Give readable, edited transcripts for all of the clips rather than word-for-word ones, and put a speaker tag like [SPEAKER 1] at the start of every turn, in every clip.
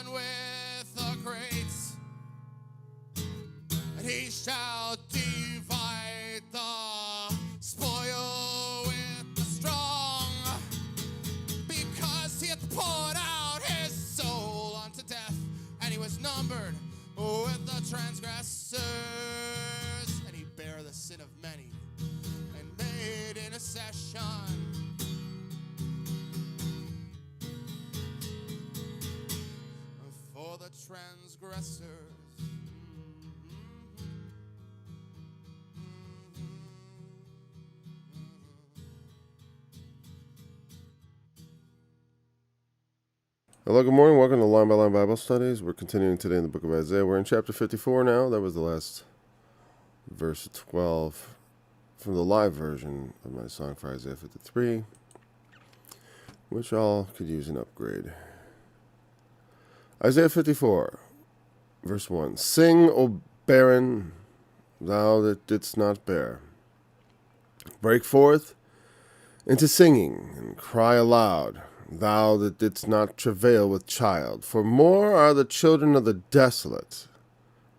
[SPEAKER 1] down with the great, and he shall divide the spoil with the strong, because he hath poured out his soul unto death, and he was numbered with the transgressors, and he bare the sin of many, and made intercession for the transgressors.
[SPEAKER 2] Hello, good morning. Welcome to Line by Line Bible Studies. We're continuing today in the book of Isaiah. We're in chapter 54 now. That was the last verse 12 from the live version of my song for Isaiah 53, which all could use an upgrade. Isaiah 54, verse 1. Sing, O barren, thou that didst not bear. Break forth into singing, and cry aloud, thou that didst not travail with child. For more are the children of the desolate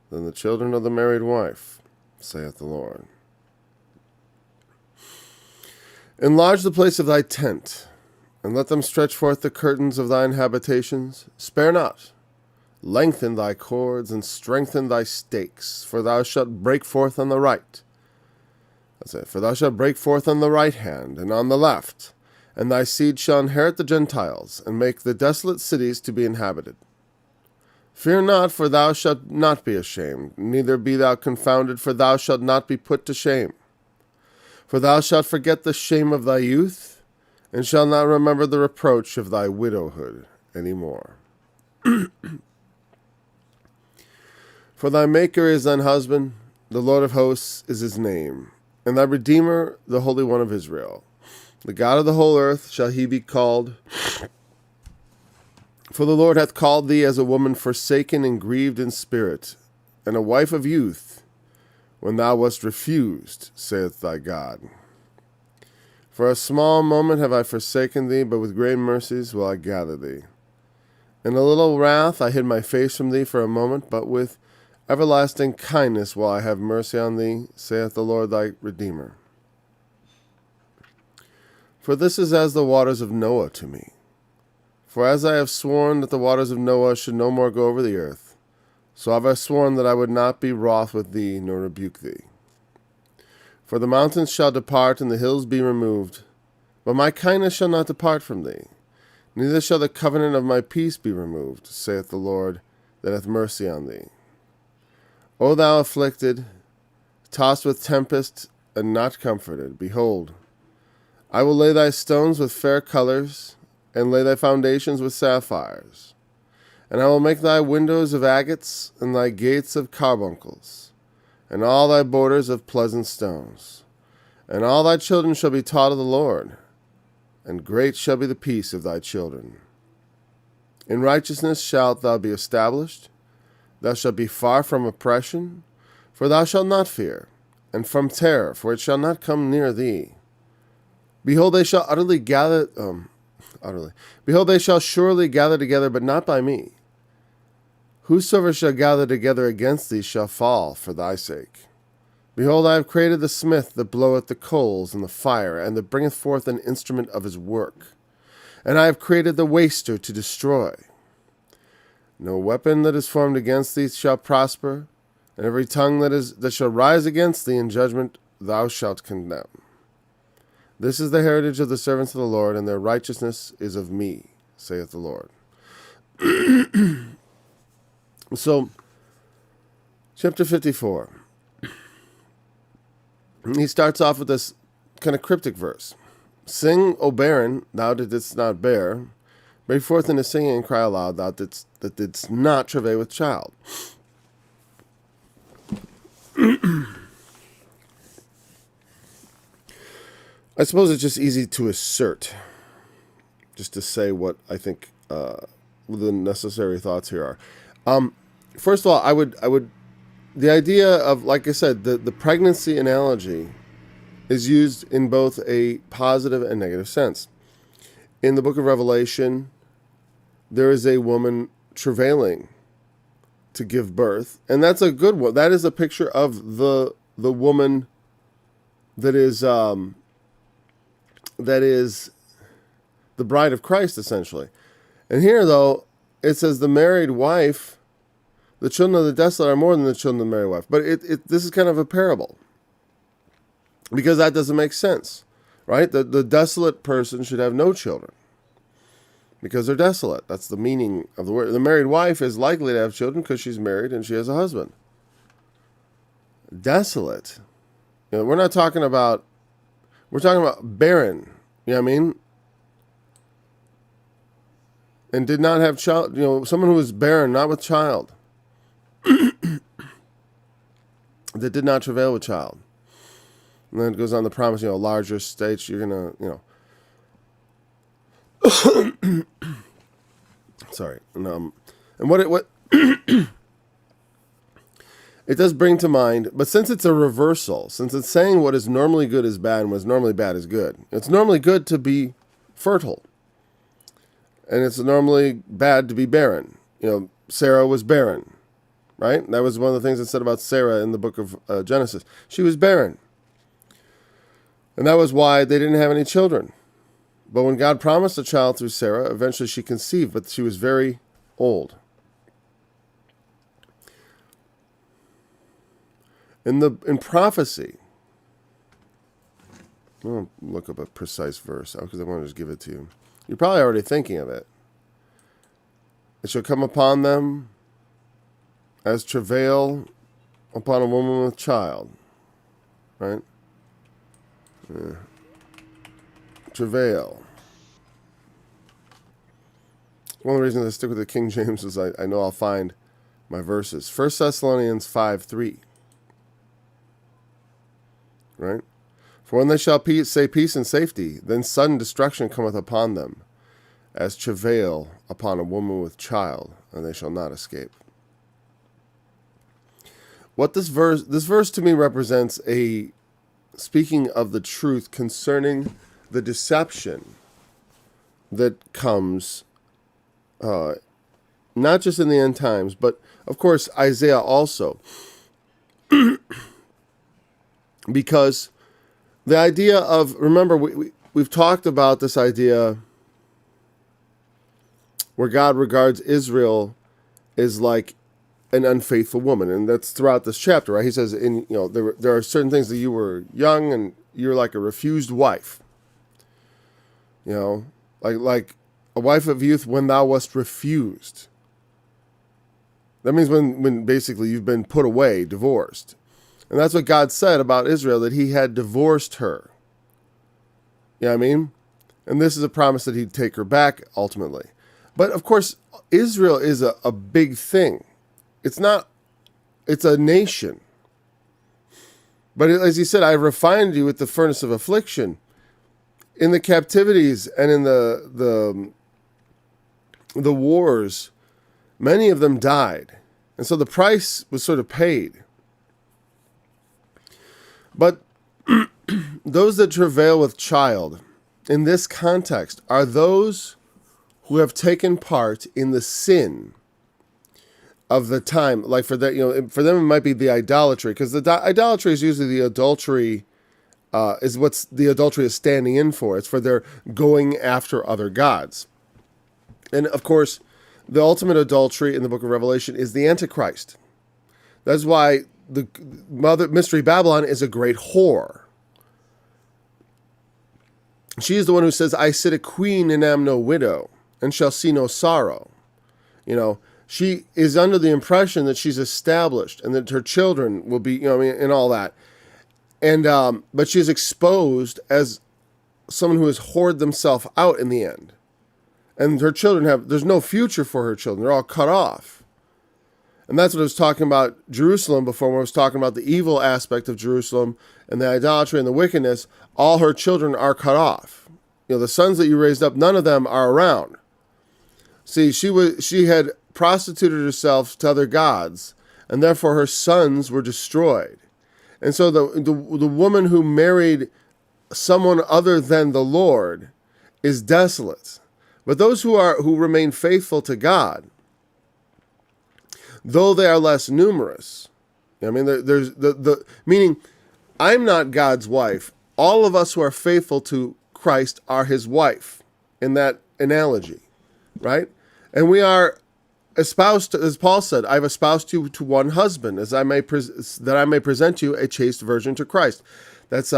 [SPEAKER 2] than the children of the married wife, saith the Lord. Enlarge the place of thy tent, and let them stretch forth the curtains of thine habitations. Spare not. Lengthen thy cords, and strengthen thy stakes, for thou shalt break forth on the right. That's it. For thou shalt break forth on the right hand, and on the left, and thy seed shall inherit the Gentiles, and make the desolate cities to be inhabited. Fear not, for thou shalt not be ashamed, neither be thou confounded, for thou shalt not be put to shame. For thou shalt forget the shame of thy youth, and shalt not remember the reproach of thy widowhood any more. For thy Maker is thine husband, the Lord of hosts is his name, and thy Redeemer, the Holy One of Israel. The God of the whole earth shall he be called. For the Lord hath called thee as a woman forsaken and grieved in spirit, and a wife of youth, when thou wast refused, saith thy God. For a small moment have I forsaken thee, but with great mercies will I gather thee. In a little wrath I hid my face from thee for a moment, but with everlasting kindness will I have mercy on thee, saith the Lord thy Redeemer. For this is as the waters of Noah to me. For as I have sworn that the waters of Noah should no more go over the earth, so have I sworn that I would not be wroth with thee, nor rebuke thee. For the mountains shall depart, and the hills be removed, but my kindness shall not depart from thee, neither shall the covenant of my peace be removed, saith the Lord that hath mercy on thee. O thou afflicted, tossed with tempest, and not comforted, behold, I will lay thy stones with fair colors, and lay thy foundations with sapphires. And I will make thy windows of agates, and thy gates of carbuncles, and all thy borders of pleasant stones. And all thy children shall be taught of the Lord, and great shall be the peace of thy children. In righteousness shalt thou be established, thou shalt be far from oppression, for thou shalt not fear, and from terror, for it shall not come near thee. Behold, they shall Behold, they shall surely gather together, but not by me. Whosoever shall gather together against thee shall fall for thy sake. Behold, I have created the smith that bloweth the coals in the fire, and that bringeth forth an instrument of his work. And I have created the waster to destroy. No weapon that is formed against thee shall prosper, and every tongue that shall rise against thee in judgment thou shalt condemn. This is the heritage of the servants of the Lord, and their righteousness is of me, saith the Lord. So, chapter 54. He starts off with this kind of cryptic verse. Sing, O barren, thou that didst not bear. Break forth into singing and cry aloud, thou that didst not travail with child. I suppose it's just easy to assert, just to say what I think the necessary thoughts here are. First of all, I would, the idea of, like I said, the pregnancy analogy is used in both a positive and negative sense. In the book of Revelation, there is a woman travailing to give birth. And that's a good one. That is a picture of the woman that is the bride of Christ, essentially. And here, though, it says the married wife, the children of the desolate are more than the children of the married wife. But this is kind of a parable, because that doesn't make sense, right? The desolate person should have no children because they're desolate. That's the meaning of the word. The married wife is likely to have children because she's married and she has a husband. Desolate. We're talking about barren. You know what I mean? And did not have child. Someone who was barren, not with child. That did not travail with child. And then it goes on to promise, larger states. You're gonna, sorry. And what it does bring to mind, but since it's a reversal, since it's saying what is normally good is bad and what is normally bad is good, it's normally good to be fertile, and it's normally bad to be barren. Sarah was barren, right? That was one of the things it said about Sarah in the book of Genesis. She was barren. And that was why they didn't have any children. But when God promised a child through Sarah, eventually she conceived, but she was very old. In prophecy, I'll look up a precise verse because I want to just give it to you. You're probably already thinking of it. It shall come upon them as travail upon a woman with child. Right? Yeah. Travail. One of the reasons I stick with the King James is I know I'll find my verses. 1 Thessalonians 5:3. Right? For when they shall say peace and safety, then sudden destruction cometh upon them, as travail upon a woman with child, and they shall not escape. What this verse to me represents speaking of the truth concerning the deception that comes, not just in the end times, but of course Isaiah also. Because the idea of, remember, we've talked about this idea where God regards Israel as like an unfaithful woman, and that's throughout this chapter, right? He says, there are certain things that you were young and you're like a refused wife. Like a wife of youth when thou wast refused. That means when basically you've been put away, divorced. And that's what God said about Israel, that he had divorced her. You know what I mean? And this is a promise that he'd take her back ultimately. But of course, Israel is a big thing. It's a nation. But as he said, I refined you with the furnace of affliction. In the captivities and in the wars, many of them died. And so the price was sort of paid. But those that travail with child, in this context, are those who have taken part in the sin of the time. Like for that, for them it might be the idolatry, because the idolatry is usually the adultery, is what's the adultery is standing in for. It's for their going after other gods. And of course, the ultimate adultery in the book of Revelation is the Antichrist. That's why the Mystery Babylon is a great whore. She is the one who says, I sit a queen and am no widow, and shall see no sorrow. She is under the impression that she's established and that her children will be, and all that. And but she is exposed as someone who has whored themselves out in the end. And her children there's no future for her children. They're all cut off. And that's what I was talking about Jerusalem before, when I was talking about the evil aspect of Jerusalem and the idolatry and the wickedness. All her children are cut off. The sons that you raised up, none of them are around. See, she had prostituted herself to other gods, and therefore her sons were destroyed. And so the woman who married someone other than the Lord is desolate. But those who remain faithful to God, though they are less numerous. I mean, there's the meaning, I'm not God's wife. All of us who are faithful to Christ are his wife in that analogy, right? And we are espoused, as Paul said, I've espoused you to one husband, that I may present you a chaste virgin to Christ. That's 2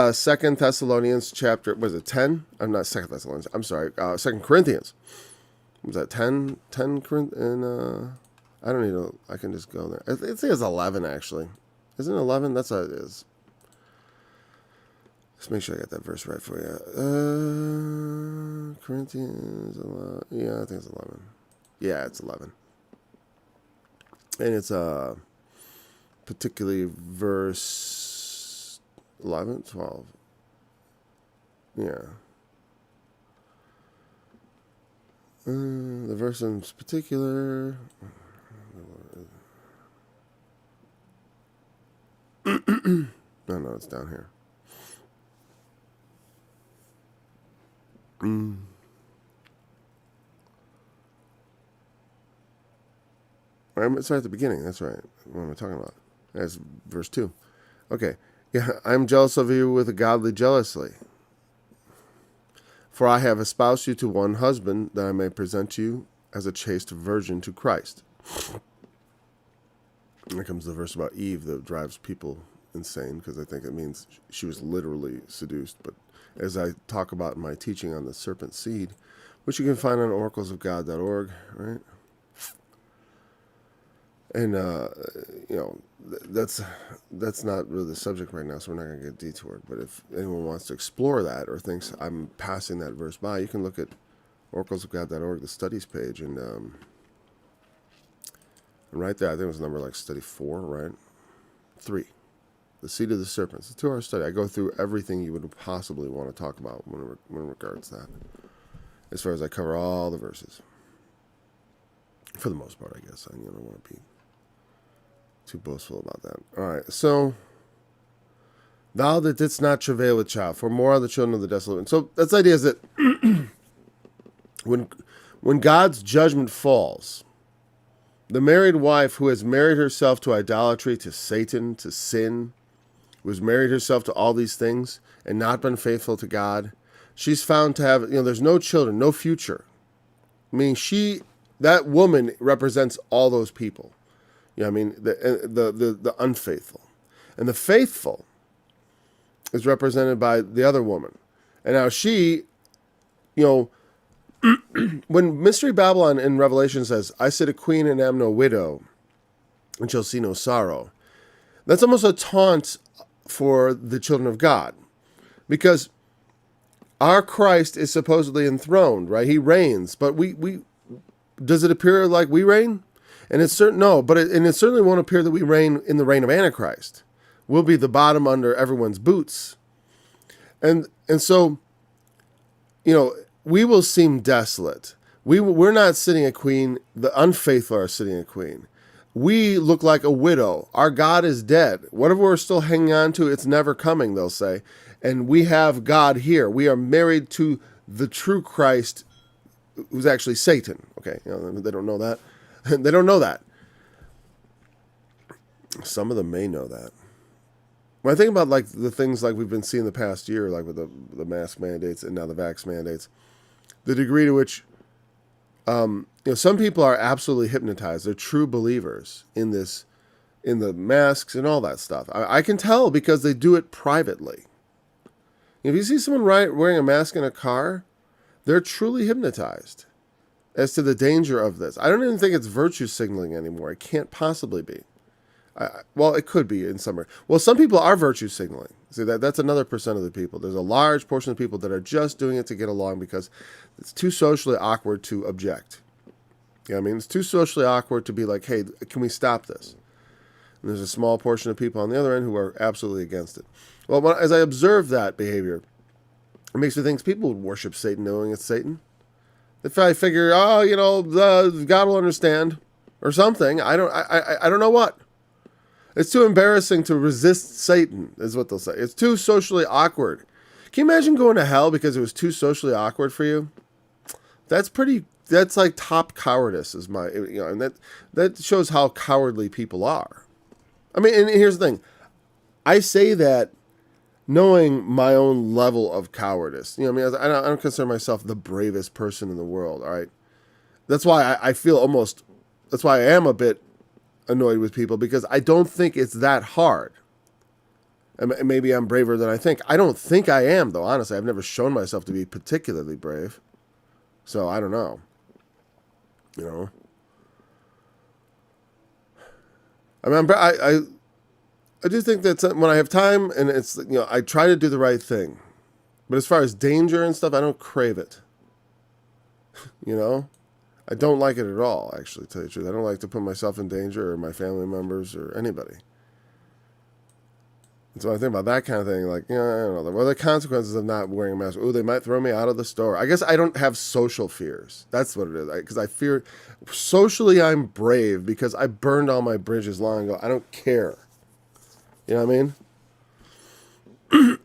[SPEAKER 2] Thessalonians chapter, was it 10? I'm not 2 Thessalonians, I'm sorry, 2 Corinthians. Was that 10? 10 Corinthians? I don't need to, I can just go there. I think it's 11, actually. Isn't it 11? That's how it is. Let's make sure I got that verse right for you. Corinthians 11. Yeah, I think it's 11. Yeah, it's 11. And it's particularly verse 11, 12. Yeah. The verse in particular. No, it's down here. It's right at the beginning. That's right. What am I talking about? That's verse 2. Okay. Yeah, I'm jealous of you with a godly jealousy. For I have espoused you to one husband, that I may present you as a chaste virgin to Christ. Here comes the verse about Eve that drives people insane, because I think it means she was literally seduced. But as I talk about in my teaching on the serpent seed, which you can find on oraclesofgod.org, right? And, that's not really the subject right now, so we're not going to get detoured. But if anyone wants to explore that or thinks I'm passing that verse by, you can look at oraclesofgod.org, the studies page, and right there, I think it was number like study 4, right? 3. The seed of the serpent. It's a 2-hour study. I go through everything you would possibly want to talk about when regards that. As far as I cover all the verses. For the most part, I guess. I don't want to be too boastful about that. All right, so thou that didst not travail with child, for more are the children of the desolate. And so that's the idea is that when God's judgment falls, the married wife who has married herself to idolatry, to Satan, to sin, who has married herself to all these things and not been faithful to God, she's found to have, there's no children, no future. I mean, that woman represents all those people. The unfaithful. And the faithful is represented by the other woman. And now she, when Mystery Babylon in Revelation says, I sit a queen and am no widow, and shall see no sorrow, that's almost a taunt for the children of God. Because our Christ is supposedly enthroned, right? He reigns, but we does it appear like we reign? And it's certain it certainly won't appear that we reign in the reign of Antichrist. We'll be the bottom under everyone's boots. And so, we will seem desolate. We're not sitting a queen. The unfaithful are sitting a queen. We look like a widow. Our God is dead. Whatever we're still hanging on to, it's never coming, they'll say. And we have God here. We are married to the true Christ, who's actually Satan. Okay, they don't know that. They don't know that. Some of them may know that. When I think about like the things like we've been seeing the past year, like with the mask mandates and now the vax mandates, the degree to which some people are absolutely hypnotized. They're true believers in the masks and all that stuff. I can tell because they do it privately. If you see someone wearing a mask in a car, they're truly hypnotized as to the danger of this. I don't even think it's virtue signaling anymore. It can't possibly be. Well, it could be in some way. Well, some people are virtue signaling. See, that's another percent of the people. There's a large portion of people that are just doing it to get along because it's too socially awkward to object. It's too socially awkward to be like, hey, can we stop this? And there's a small portion of people on the other end who are absolutely against it. Well, as I observe that behavior, it makes me think people would worship Satan knowing it's Satan. If I figure, God will understand or something, I don't know what. It's too embarrassing to resist Satan, is what they'll say. It's too socially awkward. Can you imagine going to hell because it was too socially awkward for you? That's pretty that's like top cowardice is my, and that shows how cowardly people are. I mean, and here's the thing. I say that knowing my own level of cowardice. I mean, I don't consider myself the bravest person in the world, all right? That's why I feel almost, that's why I am a bit annoyed with people, because I don't think it's that hard. And maybe I'm braver than I think. I don't think I am, though, honestly. I've never shown myself to be particularly brave. So, I don't know. I mean, I do think that when I have time and it's, I try to do the right thing. But as far as danger and stuff, I don't crave it. I don't like it at all, actually, to tell you the truth. I don't like to put myself in danger or my family members or anybody. And so I think about that kind of thing, like, I don't know. What are the consequences of not wearing a mask? Oh, they might throw me out of the store. I guess I don't have social fears. That's what it is. Because I fear, socially I'm brave because I burned all my bridges long ago. I don't care. You know what I mean?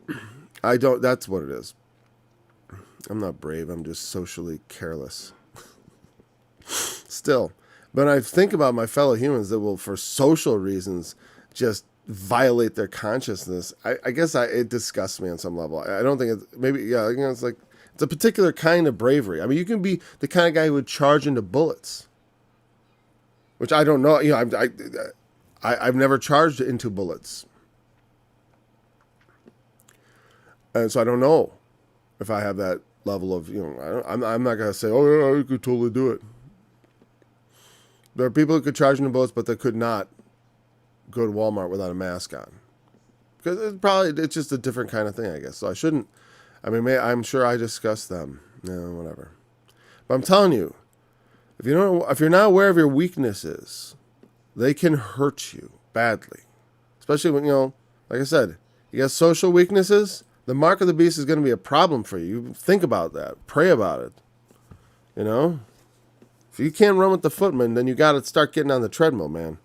[SPEAKER 2] I don't, that's what it is. I'm not brave. I'm just socially careless. Still. But I think about my fellow humans that will, for social reasons, just violate their consciousness. I guess it disgusts me on some level. I don't think it's, maybe, it's like, it's a particular kind of bravery. I mean, you can be the kind of guy who would charge into bullets, which I don't know. I've never charged into bullets. And so I don't know if I have that level of, I'm not going to say, oh, yeah, you could totally do it. There are people who could charge into bullets, but they could not go to Walmart without a mask on. Because it's just a different kind of thing, I guess. So I shouldn't, I'm sure I discussed them. Whatever. But I'm telling you, if you're not aware of your weaknesses, they can hurt you badly. Especially when, like I said, you got social weaknesses, the mark of the beast is going to be a problem for you. Think about that. Pray about it. If you can't run with the footman, then you got to start getting on the treadmill, man.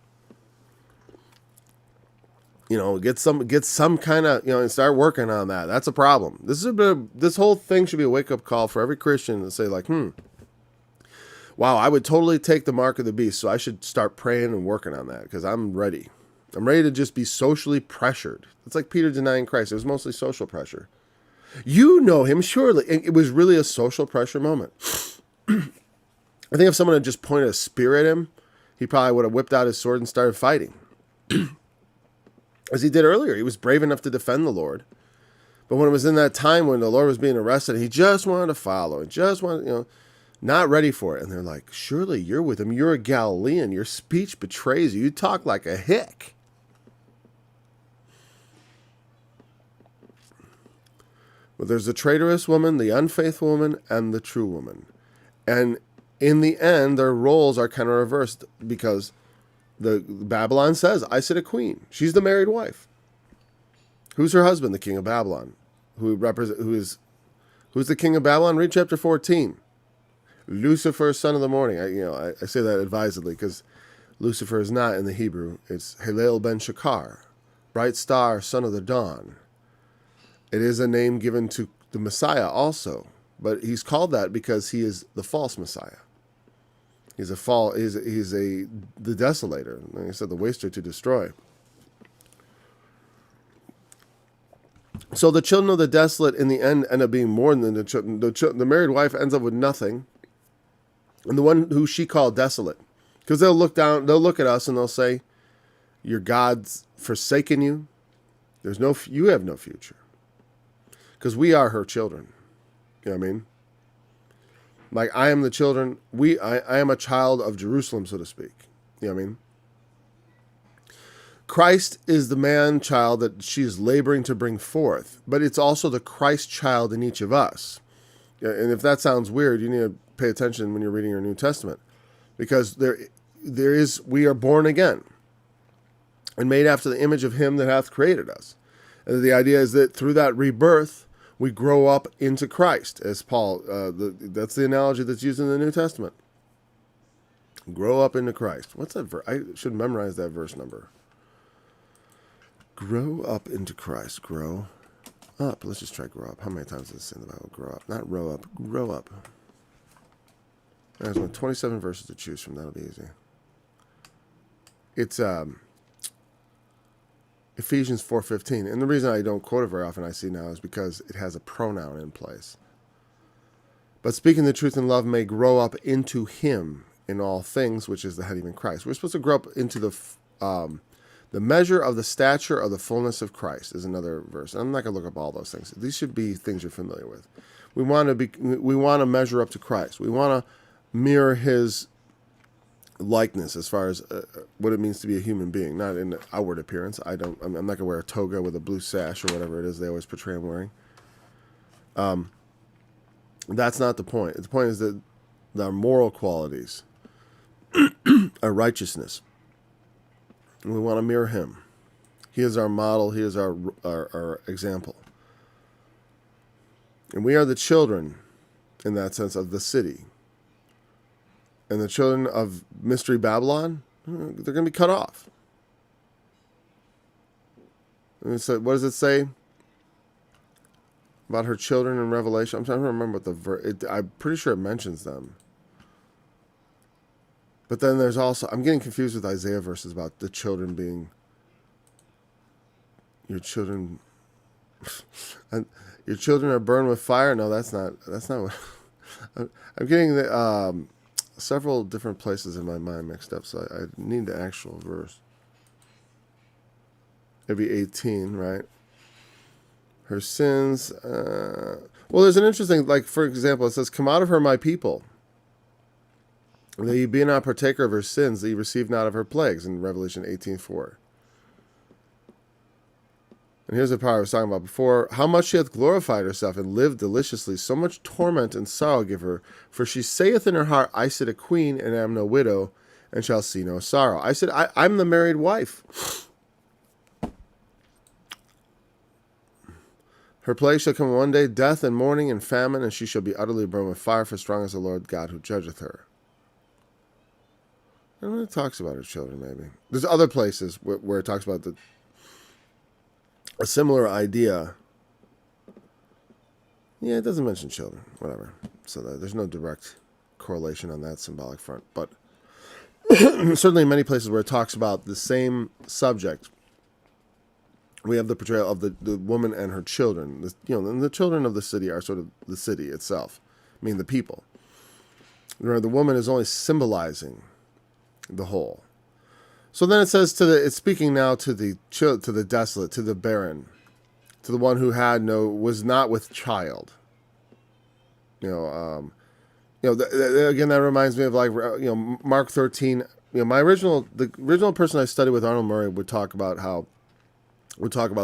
[SPEAKER 2] Get some kind of, and start working on that. That's a problem. This whole thing should be a wake-up call for every Christian to say, like, wow, I would totally take the mark of the beast, so I should start praying and working on that, because I'm ready. I'm ready to just be socially pressured. It's like Peter denying Christ. It was mostly social pressure. You know him, surely. It was really a social pressure moment. I think if someone had just pointed a spear at him, he probably would have whipped out his sword and started fighting. As he did earlier, he was brave enough to defend the Lord. But when it was in that time when the Lord was being arrested, he just wanted to follow. Just wanted, not ready for it. And they're like, surely you're with him. You're a Galilean. Your speech betrays you. You talk like a hick. But there's the traitorous woman, the unfaithful woman, and the true woman. And in the end, their roles are kind of reversed because the Babylon says, I sit a queen. She's the married wife. Who's her husband? The king of Babylon. Who's the king of Babylon? Read chapter 14. Lucifer, son of the morning. I say that advisedly because Lucifer is not in the Hebrew. It's Hillel ben Shakar, bright star, son of the dawn. It is a name given to the Messiah also, but he's called that because he is the false Messiah. He's the desolator. Like I said, the waster to destroy. So the children of the desolate in the end end up being more than the children. The married wife ends up with nothing. And the one who she called desolate. Because they'll look at us and they'll say, your God's forsaken you. You have no future. Because we are her children. You know what I mean? Like, I am the children. I am a child of Jerusalem, so to speak. You know what I mean? Christ is the man-child that she is laboring to bring forth. But it's also the Christ child in each of us. And if that sounds weird, you need to pay attention when you're reading your New Testament. Because we are born again. And made after the image of him that hath created us. And the idea is that through that rebirth, we grow up into Christ, as Paul, that's the analogy that's used in the New Testament. Grow up into Christ. What's that verse? I should memorize that verse number. Grow up into Christ. Grow up. Let's just try grow up. How many times does it say in the Bible? Grow up. Not row up. Grow up. There's 27 verses to choose from. That'll be easy. It's Ephesians 4:15. And the reason I don't quote it very often, I see now, is because it has a pronoun in place. But speaking the truth in love may grow up into him in all things, which is the head, even Christ. We're supposed to grow up into the measure of the stature of the fullness of Christ is another verse. I'm not going to look up all those things. These should be things you're familiar with. We want to measure up to Christ. We want to mirror his likeness as far as what it means to be a human being, not in outward appearance. I'm not going to wear a toga with a blue sash or whatever it is they always portray I'm wearing. That's not the point. The point is that our moral qualities, our righteousness, we want to mirror him. He is our model. He is our example. And we are the children, in that sense, of the city. And the children of Mystery Babylon, they're going to be cut off. And so, what does it say about her children in Revelation? I'm trying to remember what I'm pretty sure it mentions them. But then there's also, I'm getting confused with Isaiah verses about the children being, your children, and your children are burned with fire. No, that's not what, I'm getting the, several different places in my mind mixed up, so I need the actual verse. It'd be 18, right? Her sins, well, there's an interesting, like, for example, it says, come out of her, my people, that ye be not partaker of her sins, that ye receive not of her plagues, in Revelation 18:4. And here's the part I was talking about before. How much she hath glorified herself and lived deliciously, so much torment and sorrow give her. For she saith in her heart, I sit a queen, and am no widow, and shall see no sorrow. I said, I'm the married wife. Her plague shall come one day, death and mourning and famine, and she shall be utterly burned with fire, for strong is the Lord God who judgeth her. And it talks about her children, maybe. There's other places where it talks about a similar idea. Yeah, it doesn't mention children, whatever. So there's no direct correlation on that symbolic front. But certainly in many places where it talks about the same subject, we have the portrayal of the woman and her children. And the children of the city are sort of the city itself, I mean the people. Where the woman is only symbolizing the whole. So then it says it's speaking now to the desolate, to the barren, to the one who was not with child. Again, that reminds me of Mark 13. The original person I studied with, Arnold Murray, would talk about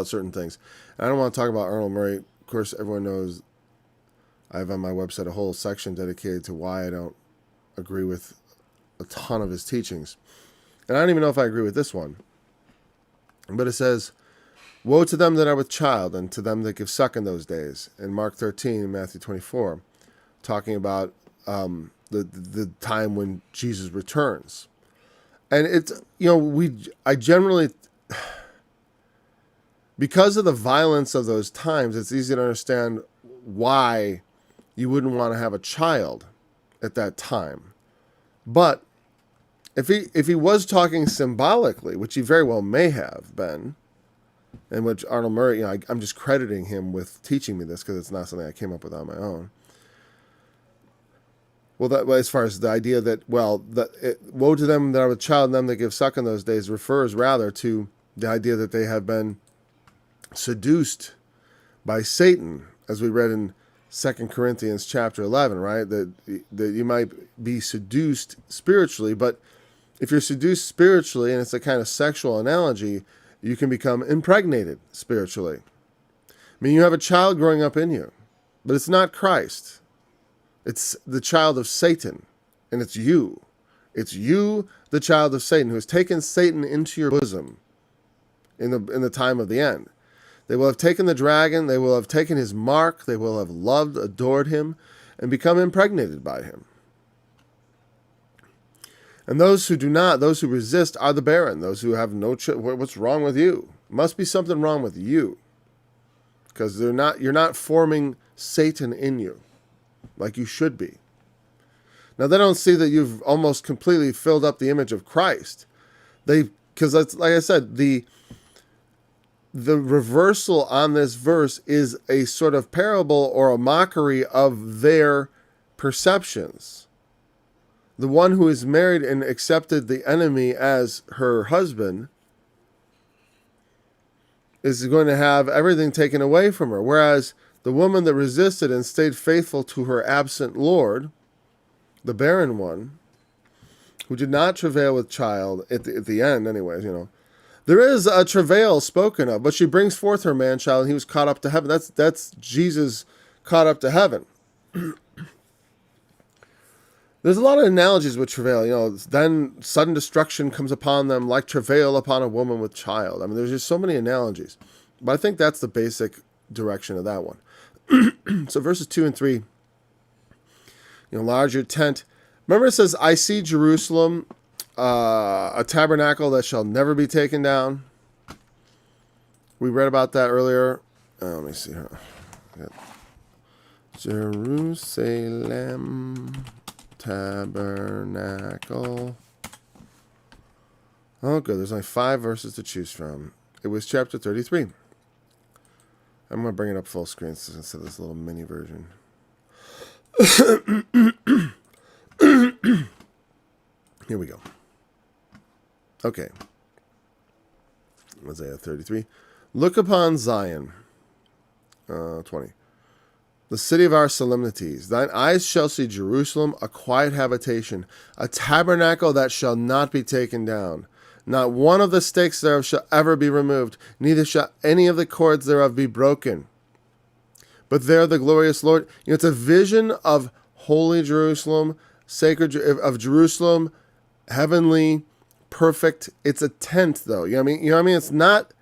[SPEAKER 2] certain things. And I don't want to talk about Arnold Murray. Of course, everyone knows I have on my website a whole section dedicated to why I don't agree with a ton of his teachings. And I don't even know if I agree with this one. But it says, woe to them that are with child, and to them that give suck in those days. In Mark 13 and Matthew 24, talking about the time when Jesus returns. And it's, I generally, because of the violence of those times, it's easy to understand why you wouldn't want to have a child at that time. But if he was talking symbolically, which he very well may have been, and which Arnold Murray, I'm just crediting him with teaching me this because it's not something I came up with on my own. Well, as far as the idea that, woe to them that are with child and them that give suck in those days, refers rather to the idea that they have been seduced by Satan, as we read in 2 Corinthians chapter 11, right? That you might be seduced spiritually, but if you're seduced spiritually, and it's a kind of sexual analogy, you can become impregnated spiritually. I mean, you have a child growing up in you, but it's not Christ. It's the child of Satan, and it's you. It's you, the child of Satan, who has taken Satan into your bosom in the time of the end. They will have taken the dragon, they will have taken his mark, they will have loved, adored him, and become impregnated by him. And those who do not, those who resist, are the barren. Those who have no what's wrong with you? Must be something wrong with you. Because you're not forming Satan in you like you should be. Now, they don't see that you've almost completely filled up the image of Christ. Because that's, like I said, the reversal on this verse is a sort of parable or a mockery of their perceptions. The one who is married and accepted the enemy as her husband is going to have everything taken away from her. Whereas the woman that resisted and stayed faithful to her absent Lord, the barren one, who did not travail with child at the end, anyways, there is a travail spoken of, but she brings forth her man child, and he was caught up to heaven. That's Jesus caught up to heaven. There's a lot of analogies with travail. Then sudden destruction comes upon them like travail upon a woman with child. I mean, there's just so many analogies. But I think that's the basic direction of that one. So verses 2 and 3, enlarge your tent. Remember it says, I see Jerusalem, a tabernacle that shall never be taken down. We read about that earlier. Let me see here. Jerusalem tabernacle. Oh, good. There's only 5 verses to choose from. It was chapter 33. I'm going to bring it up full screen instead of this little mini version. Here we go. Okay. Mosaic 33. Look upon Zion. 20. The city of our solemnities. Thine eyes shall see Jerusalem, a quiet habitation, a tabernacle that shall not be taken down. Not one of the stakes thereof shall ever be removed, neither shall any of the cords thereof be broken. But there the glorious Lord, it's a vision of holy Jerusalem, sacred of Jerusalem, heavenly, perfect. It's a tent, though. You know what I mean? It's not.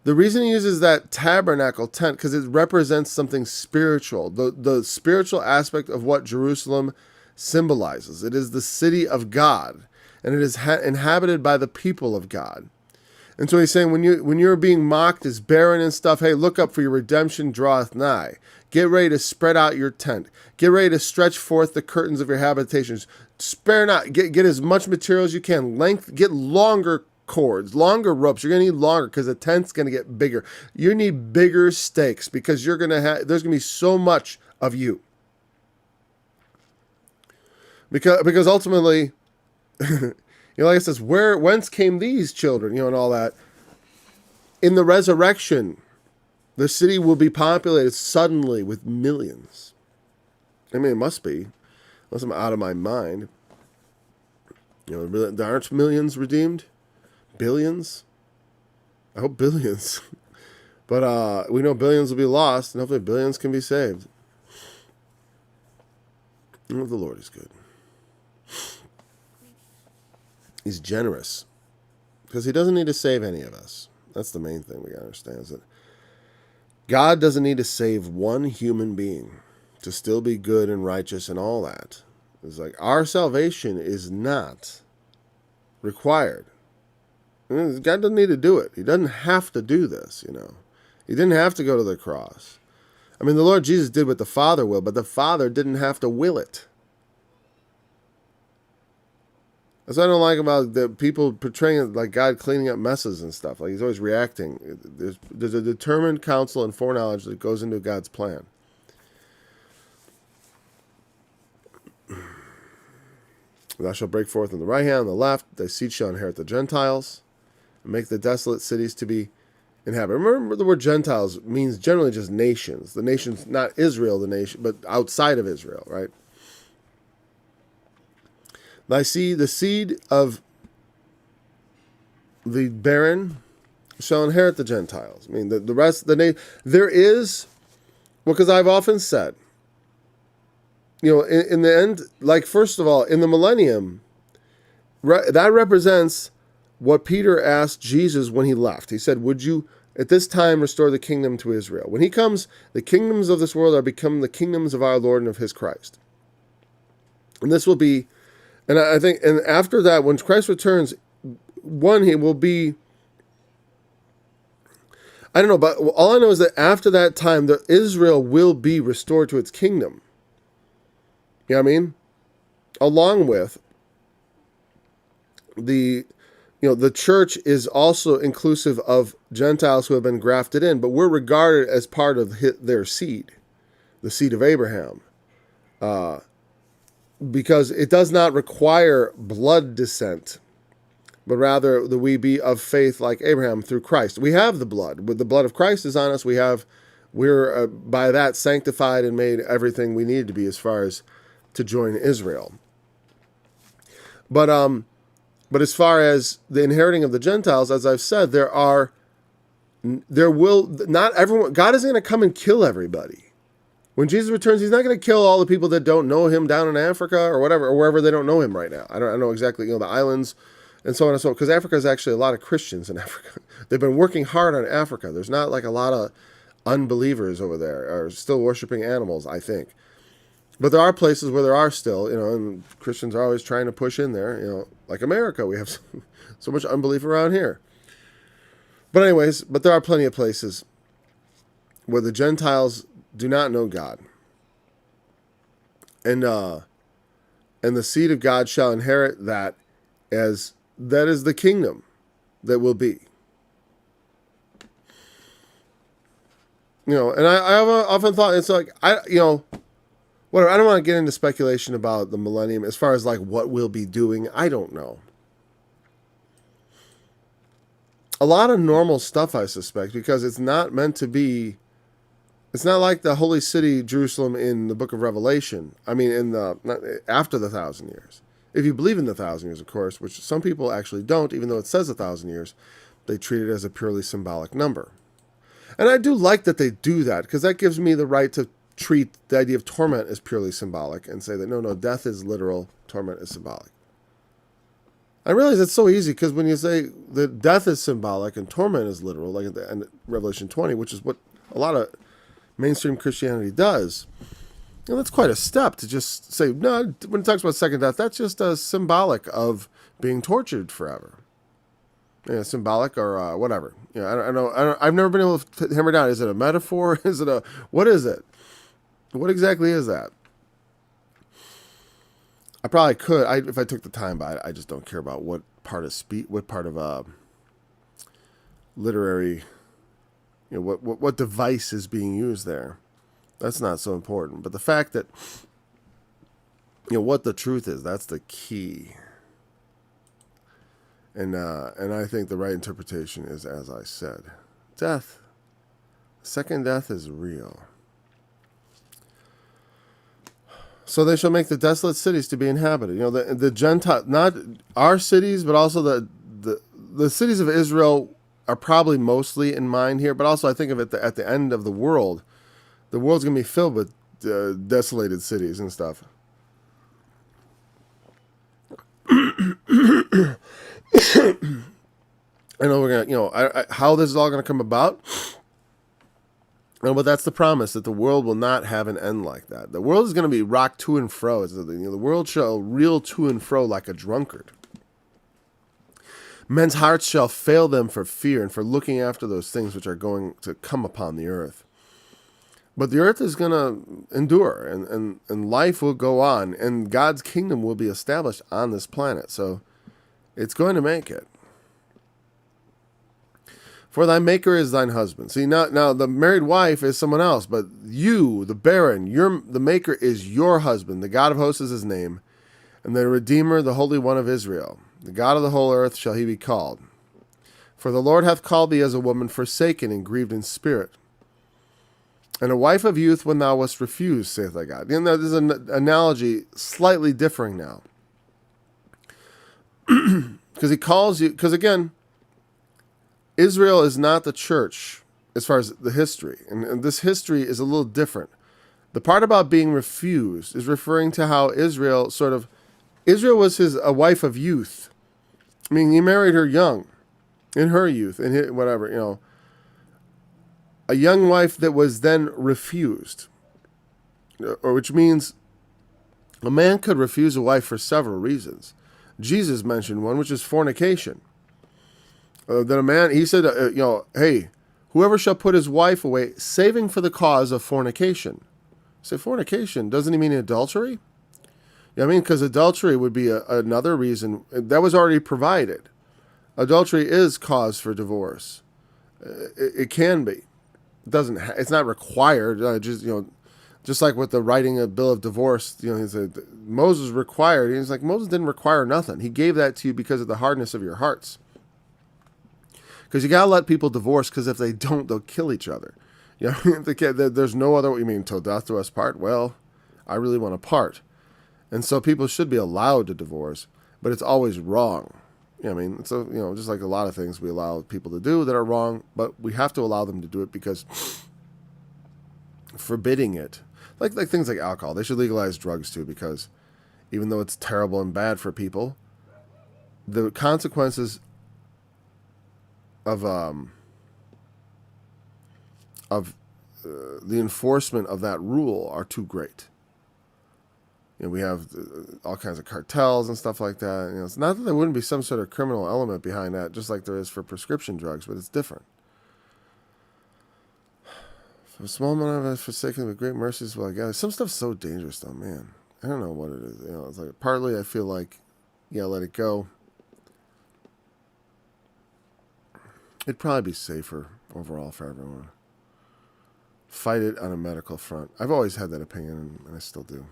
[SPEAKER 2] The reason he uses that tabernacle tent because it represents something spiritual. The spiritual aspect of what Jerusalem symbolizes. It is the city of God, and it is inhabited by the people of God. And so he's saying when you're being mocked as barren and stuff, hey, look up, for your redemption draweth nigh. Get ready to spread out your tent. Get ready to stretch forth the curtains of your habitations. Spare not. Get as much material as you can. Get longer cords, longer ropes. You're going to need longer because the tent's going to get bigger. You need bigger stakes because there's going to be so much of you. Because ultimately, like it says, whence came these children, and all that. In the resurrection, the city will be populated suddenly with millions. I mean, it must be, unless I'm out of my mind. There aren't millions redeemed? Billions? I hope billions. But we know billions will be lost, and hopefully billions can be saved. Oh, the Lord is good. He's generous because he doesn't need to save any of us. That's the main thing we got to understand, is that God doesn't need to save one human being to still be good and righteous and all that. It's like our salvation is not required. God doesn't need to do it. He doesn't have to do this, He didn't have to go to the cross. I mean, the Lord Jesus did what the Father will, but the Father didn't have to will it. That's what I don't like about the people portraying it like God cleaning up messes and stuff. Like he's always reacting. There's a determined counsel and foreknowledge that goes into God's plan. Thou shalt break forth on the right hand, on the left. Thy seed shall inherit the Gentiles, and make the desolate cities to be inhabited. Remember, the word Gentiles means generally just nations. The nation's not Israel, the nation, but outside of Israel, right? I see the seed of the barren shall inherit the Gentiles. I mean, the rest, there is, because I've often said, in the end, like, first of all, in the millennium, that represents what Peter asked Jesus when he left. He said, would you, at this time, restore the kingdom to Israel? When he comes, the kingdoms of this world are become the kingdoms of our Lord and of his Christ. And this will be, and I think, and after that, when Christ returns, he will be, I don't know, but all I know is that after that time, Israel will be restored to its kingdom. You know what I mean? along with the church is also inclusive of Gentiles who have been grafted in, but we're regarded as part of their seed, the seed of Abraham, because it does not require blood descent, but rather that we be of faith like Abraham through Christ. We have the blood. With the blood of Christ is on us, we're by that sanctified and made everything we need to be as far as to join Israel. But as far as the inheriting of the Gentiles, as I've said, God isn't going to come and kill everybody. When Jesus returns, he's not going to kill all the people that don't know him down in Africa or whatever, or wherever they don't know him right now. I don't know exactly, the islands and so on and so on, because Africa is actually a lot of Christians in Africa. They've been working hard on Africa. There's not like a lot of unbelievers over there, are still worshiping animals, I think. But there are places where there are still, and Christians are always trying to push in there, like America. We have so much unbelief around here. But anyways, there are plenty of places where the Gentiles do not know God. And the seed of God shall inherit that is the kingdom that will be. And I have often thought, it's like, whatever. I don't want to get into speculation about the millennium as far as like what we'll be doing. I don't know. A lot of normal stuff, I suspect, because it's not meant to be. It's not like the holy city Jerusalem in the book of Revelation. I mean, after the 1,000 years. If you believe in the 1,000 years, of course, which some people actually don't, even though it says 1,000 years, they treat it as a purely symbolic number. And I do like that they do that, because that gives me the right to treat the idea of torment as purely symbolic and say that no, death is literal, torment is symbolic. I realize it's so easy, because when you say that death is symbolic and torment is literal, like at the end of Revelation 20, which is what a lot of mainstream Christianity does, that's quite a step to just say, no, when it talks about second death, that's just a symbolic of being tortured forever. Symbolic or whatever. I've never been able to hammer down. Is it a metaphor? What is it? What exactly is that? I probably could, if I took the time, but I just don't care about what part of literary, what device is being used there. That's not so important. But the fact that, what the truth is, that's the key. And I think the right interpretation is, as I said, death. Second death is real. So they shall make the desolate cities to be inhabited. The Gentile, not our cities, but also the cities of Israel are probably mostly in mind here. But also I think of it at the end of the world's going to be filled with desolated cities and stuff. I know we're gonna, how this is all going to come about. But that's the promise, that the world will not have an end like that. The world is going to be rocked to and fro. The world shall reel to and fro like a drunkard. Men's hearts shall fail them for fear and for looking after those things which are going to come upon the earth. But the earth is going to endure, and life will go on, and God's kingdom will be established on this planet. So it's going to make it. For thy maker is thine husband. See, now the married wife is someone else, but you, the barren, the maker is your husband. The God of hosts is his name, and the Redeemer, the Holy One of Israel. The God of the whole earth shall he be called. For the Lord hath called thee as a woman forsaken and grieved in spirit, and a wife of youth when thou wast refused, saith thy God. And there's an analogy slightly differing now. Because he calls you, because again, Israel is not the church as far as the history. And this history is a little different. The part about being refused is referring to how Israel was a wife of youth. I mean, he married her young, in her youth, whatever, a young wife that was then refused. Or which means a man could refuse a wife for several reasons. Jesus mentioned one, which is fornication. That a man, he said, hey, whoever shall put his wife away, saving for the cause of fornication. Say fornication, doesn't he mean adultery? You know what I mean? Because adultery would be another reason. That was already provided. Adultery is cause for divorce. It can be. It doesn't. It's not required. Just like with the writing a bill of divorce, he said Moses required. He's like, Moses didn't require nothing. He gave that to you because of the hardness of your hearts. Because you gotta let people divorce. Because if they don't, they'll kill each other. There's no other. You mean till death do us part? Well, I really want to part, and so people should be allowed to divorce, but it's always wrong. I mean, it's just like a lot of things we allow people to do that are wrong, but we have to allow them to do it because forbidding it, like things like alcohol, they should legalize drugs too, because even though it's terrible and bad for people, the consequences of the enforcement of that rule are too great. We have all kinds of cartels and stuff like that. It's not that there wouldn't be some sort of criminal element behind that, just like there is for prescription drugs, but it's different. For a small amount of us forsaken with great mercies will I gather. Some stuff's so dangerous though, man. I don't know what it is. It's like partly I feel like, let it go. It'd probably be safer overall for everyone. Fight it on a medical front. I've always had that opinion, and I still do.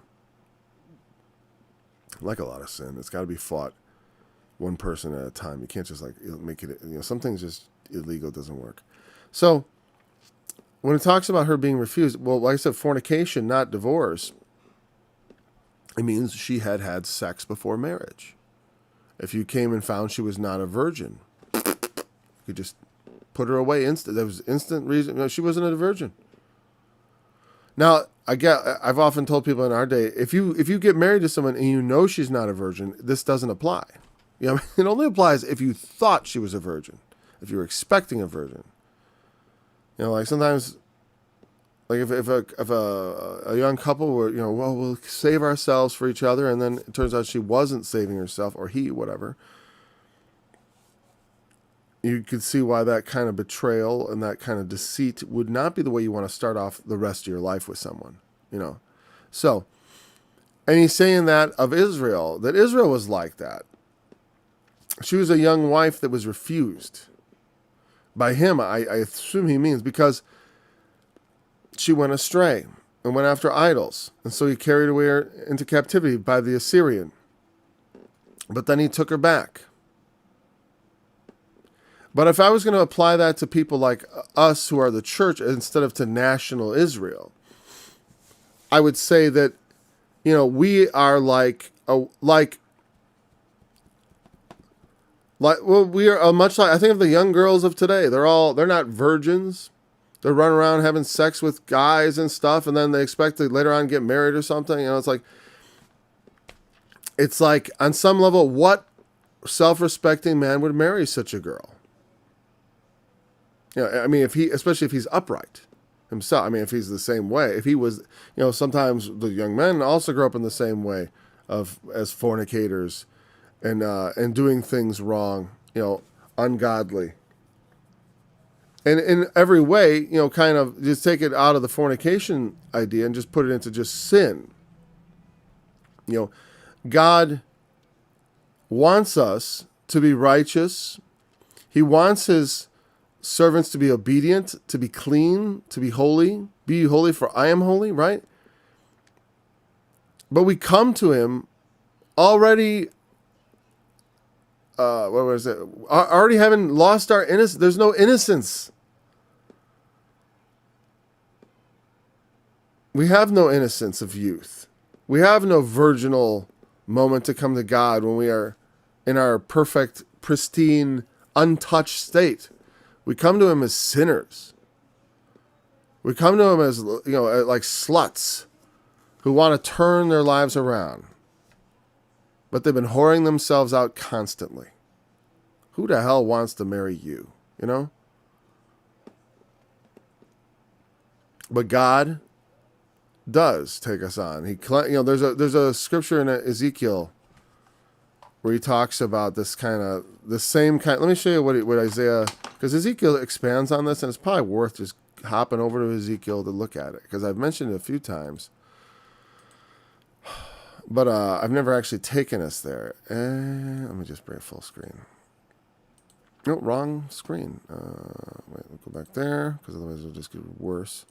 [SPEAKER 2] Like a lot of sin, it's got to be fought one person at a time. You can't just make it. Some things just illegal doesn't work. So when it talks about her being refused, well, like I said, fornication, not divorce. It means she had had sex before marriage. If you came and found she was not a virgin, you could just put her away instant. There was instant reason. No, she wasn't a virgin. Now, I've often told people in our day, if you get married to someone and you know she's not a virgin, this doesn't apply. It only applies if you thought she was a virgin, if you were expecting a virgin. Like sometimes, like if a young couple were, we'll save ourselves for each other, and then it turns out she wasn't saving herself, or he, whatever. You could see why that kind of betrayal and that kind of deceit would not be the way you want to start off the rest of your life with someone, So, and he's saying that of Israel, that Israel was like that. She was a young wife that was refused. By him, I assume he means because she went astray and went after idols. And so he carried away her into captivity by the Assyrian. But then he took her back. But if I was going to apply that to people like us who are the church instead of to national Israel, I would say that, we are we are much like, I think of the young girls of today. They're not virgins. They're running around having sex with guys and stuff, and then they expect to later on get married or something. It's like on some level, what self-respecting man would marry such a girl? Especially if he's upright himself. If he's the same way, if he was, sometimes the young men also grow up in the same way as fornicators and doing things wrong, ungodly. And in every way, kind of just take it out of the fornication idea and just put it into just sin. God wants us to be righteous. He wants his servants to be obedient, to be clean, to be holy. Be holy, for I am holy, right? But we come to him already, already having lost our innocence. There's no innocence. We have no innocence of youth. We have no virginal moment to come to God when we are in our perfect, pristine, untouched state. We come to him as sinners. We come to him as, like sluts who want to turn their lives around. But they've been whoring themselves out constantly. Who the hell wants to marry you? But God does take us on. There's a scripture in Ezekiel where he talks about the same kind. Let me show you what Isaiah, because Ezekiel expands on this, and it's probably worth just hopping over to Ezekiel to look at it, because I've mentioned it a few times. But I've never actually taken us there. Let me just bring full screen. No, wrong screen. Wait, we'll go back there, because otherwise it'll just get worse.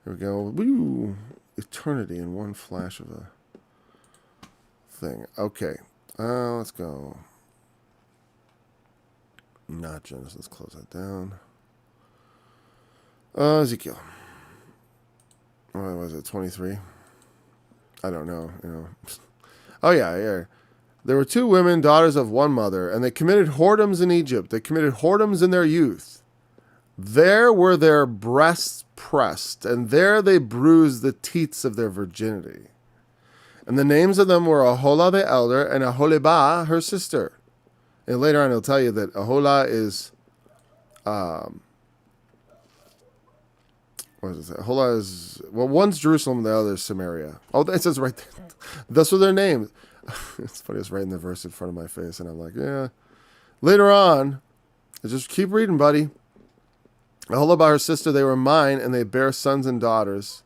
[SPEAKER 2] Here we go. Woo! Eternity in one flash of a thing. Okay. Let's go. Not Genesis. Let's close that down. Ezekiel. What was it? 23? I don't know. Oh, yeah. There were two women, daughters of one mother, and they committed whoredoms in Egypt. They committed whoredoms in their youth. There were their breasts pressed, and there they bruised the teats of their virginity. And the names of them were Aholah the elder and Aholibah her sister. And later on he'll tell you that Aholah is... what does it say? Aholah is... Well, one's Jerusalem and the other is Samaria. Oh, it says right there. That's what their names... It's funny, it's right in the verse in front of my face, and I'm like, yeah. Later on, just keep reading, buddy. Aholibah her sister, they were mine, and they bare sons and daughters.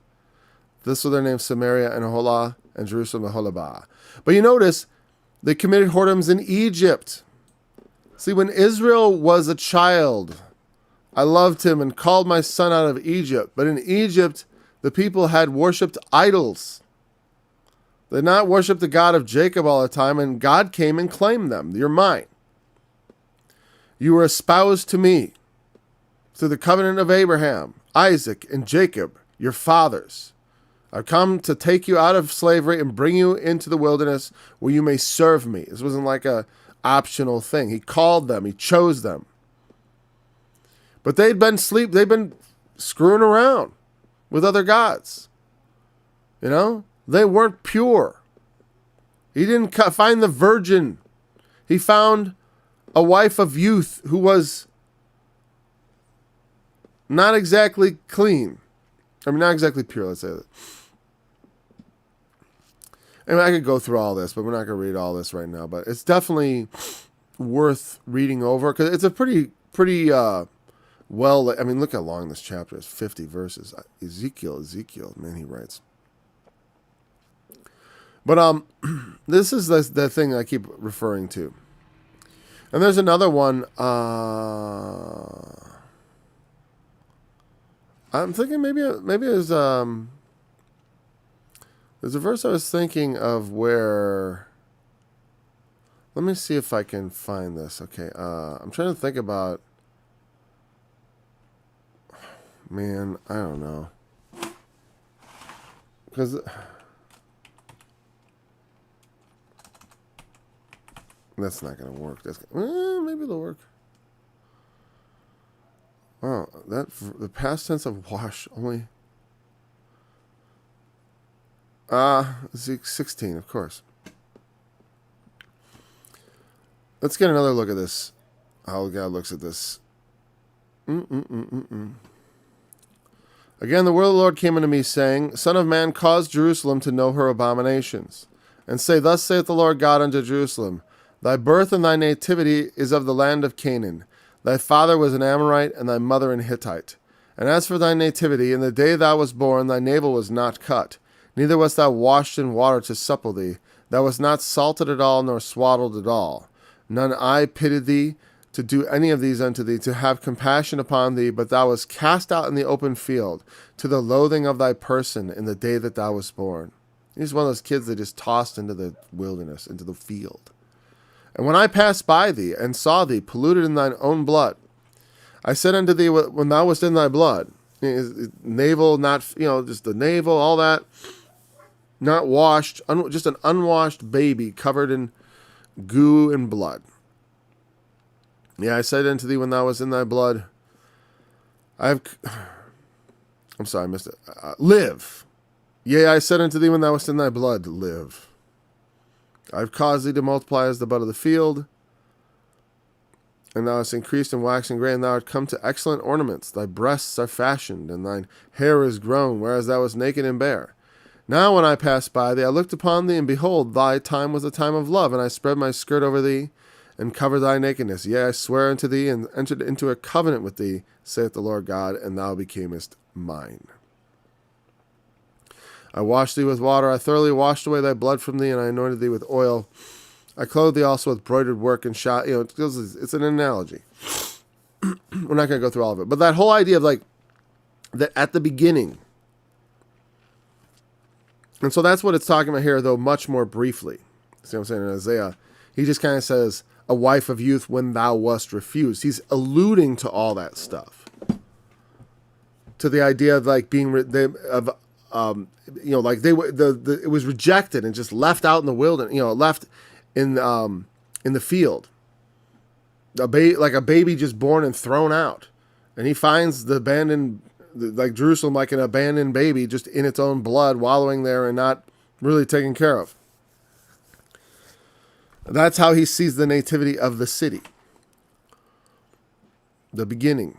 [SPEAKER 2] This were their names, Samaria and Aholah, and Jerusalem and Aholibah. But you notice, they committed whoredoms in Egypt. See, when Israel was a child, I loved him and called my son out of Egypt. But in Egypt, the people had worshipped idols. They did not worship the God of Jacob all the time, and God came and claimed them. You're mine. You were espoused to me through the covenant of Abraham, Isaac, and Jacob, your fathers. I've come to take you out of slavery and bring you into the wilderness where you may serve me. This wasn't like a optional thing. He called them. He chose them. But they'd been screwing around with other gods. They weren't pure. He didn't find the virgin. He found a wife of youth who was not exactly clean. Not exactly pure, let's say that. I could go through all this, but we're not going to read all this right now. But it's definitely worth reading over, because it's a pretty look how long this chapter is. 50 verses. Ezekiel, man, he writes. But this is the thing I keep referring to. And there's another one. I'm thinking maybe there's a verse I was thinking of where... Let me see if I can find this. Okay, I'm trying to think about... Man, I don't know. Because... That's not going to work. Maybe it'll work. Oh, the past tense of wash only. 16, of course. Let's get another look at this. How God looks at this. Again, the word of the Lord came unto me, saying, Son of man, cause Jerusalem to know her abominations, and say, Thus saith the Lord God unto Jerusalem, Thy birth and thy nativity is of the land of Canaan. Thy father was an Amorite, and thy mother an Hittite. And as for thy nativity, in the day thou wast born, thy navel was not cut, neither wast thou washed in water to supple thee. Thou wast not salted at all, nor swaddled at all. None eye pitied thee to do any of these unto thee, to have compassion upon thee, but thou wast cast out in the open field, to the loathing of thy person in the day that thou wast born. He's one of those kids that just tossed into the wilderness, into the field. And when I passed by thee, and saw thee polluted in thine own blood, I said unto thee, when thou wast in thy blood, navel, not, just the navel, all that, not washed, just an unwashed baby covered in goo and blood. Yeah, I said unto thee, when thou wast in thy blood, I'm sorry, I missed it. Live. Yea, I said unto thee, when thou wast in thy blood, live. I've caused thee to multiply as the bud of the field, and thou hast increased and waxed and gray, and thou art come to excellent ornaments. Thy breasts are fashioned, and thine hair is grown, whereas thou wast naked and bare. Now when I passed by thee, I looked upon thee, and behold, thy time was a time of love, and I spread my skirt over thee, and covered thy nakedness. Yea, I swear unto thee, and entered into a covenant with thee, saith the Lord God, and thou becamest mine. I washed thee with water. I thoroughly washed away thy blood from thee, and I anointed thee with oil. I clothed thee also with broidered work and shot. It's an analogy. We're not going to go through all of it. But that whole idea of like, that at the beginning. And so that's what it's talking about here, though, much more briefly. See what I'm saying? In Isaiah, he just kind of says, a wife of youth when thou wast refused. He's alluding to all that stuff. To the idea of like being, it was rejected and just left out in the wilderness, left in the field. Like a baby just born and thrown out. And he finds the abandoned, like Jerusalem, like an abandoned baby, just in its own blood, wallowing there and not really taken care of. That's how he sees the nativity of the city. The beginning.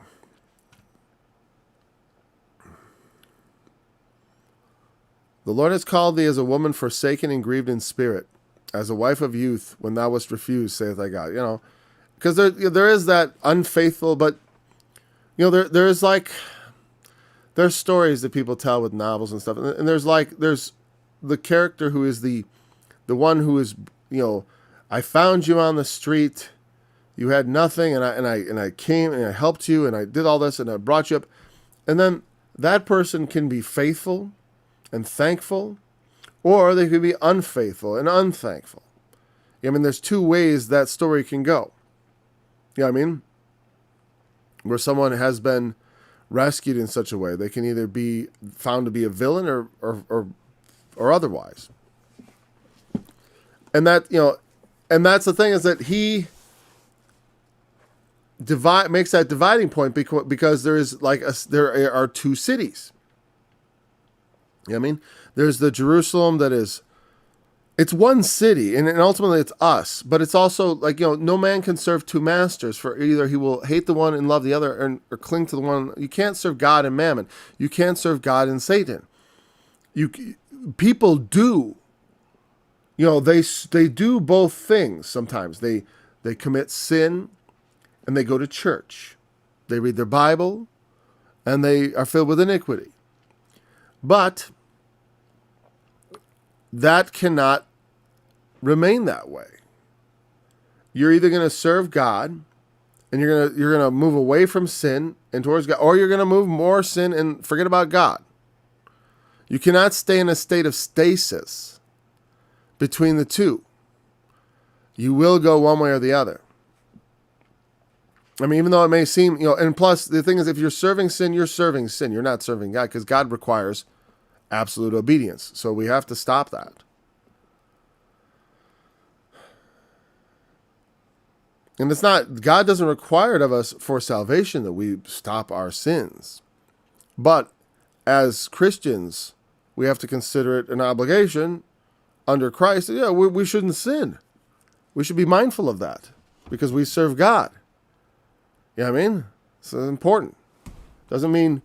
[SPEAKER 2] The Lord has called thee as a woman forsaken and grieved in spirit, as a wife of youth when thou wast refused, saith thy God. Because there is that unfaithful, but there's stories that people tell with novels and stuff, and there's the character who is the one who is, I found you on the street, you had nothing, and I came and I helped you and I did all this and I brought you up, and then that person can be faithful and thankful, or they could be unfaithful and unthankful. There's two ways that story can go. Where someone has been rescued in such a way, they can either be found to be a villain or otherwise. And that, and that's the thing, is that he makes that dividing point because there are two cities. There's the Jerusalem that is, it's one city, and ultimately it's us, but it's also like, no man can serve two masters, for either he will hate the one and love the other, or cling to the one. You can't serve God and mammon. You can't serve God and Satan. People do, they do both things. Sometimes they commit sin and they go to church. They read their Bible and they are filled with iniquity. But that cannot remain that way. You're either going to serve God and you're going to move away from sin and towards God, or you're going to move more sin and forget about God. You cannot stay in a state of stasis between the two. You will go one way or the other. Even though it may seem, and plus the thing is, if you're serving sin, you're serving sin. You're not serving God, because God requires absolute obedience. So we have to stop that. And it's not, God doesn't require it of us for salvation that we stop our sins. But as Christians, we have to consider it an obligation under Christ. We shouldn't sin. We should be mindful of that because we serve God. So it's important. Doesn't mean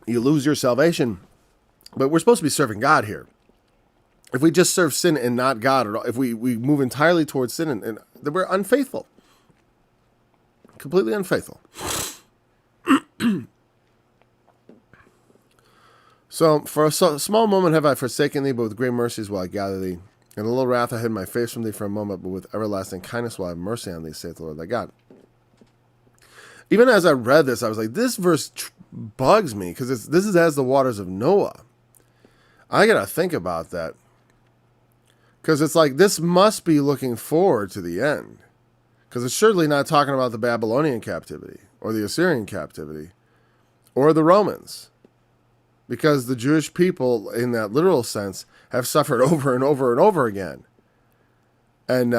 [SPEAKER 2] you lose your salvation, but we're supposed to be serving God here. If we just serve sin and not God at all, if we move entirely towards sin, and then we're unfaithful. Completely unfaithful. So, for a small moment have I forsaken thee, but with great mercies will I gather thee. In a little wrath I hid my face from thee for a moment, but with everlasting kindness will I have mercy on thee, saith the Lord thy God. Even as I read this, I was like, this verse bugs me, because this is as the waters of Noah. I got to think about that. Because it's like, this must be looking forward to the end. Because it's surely not talking about the Babylonian captivity, or the Assyrian captivity, or the Romans. Because the Jewish people, in that literal sense, have suffered over and over and over again. And,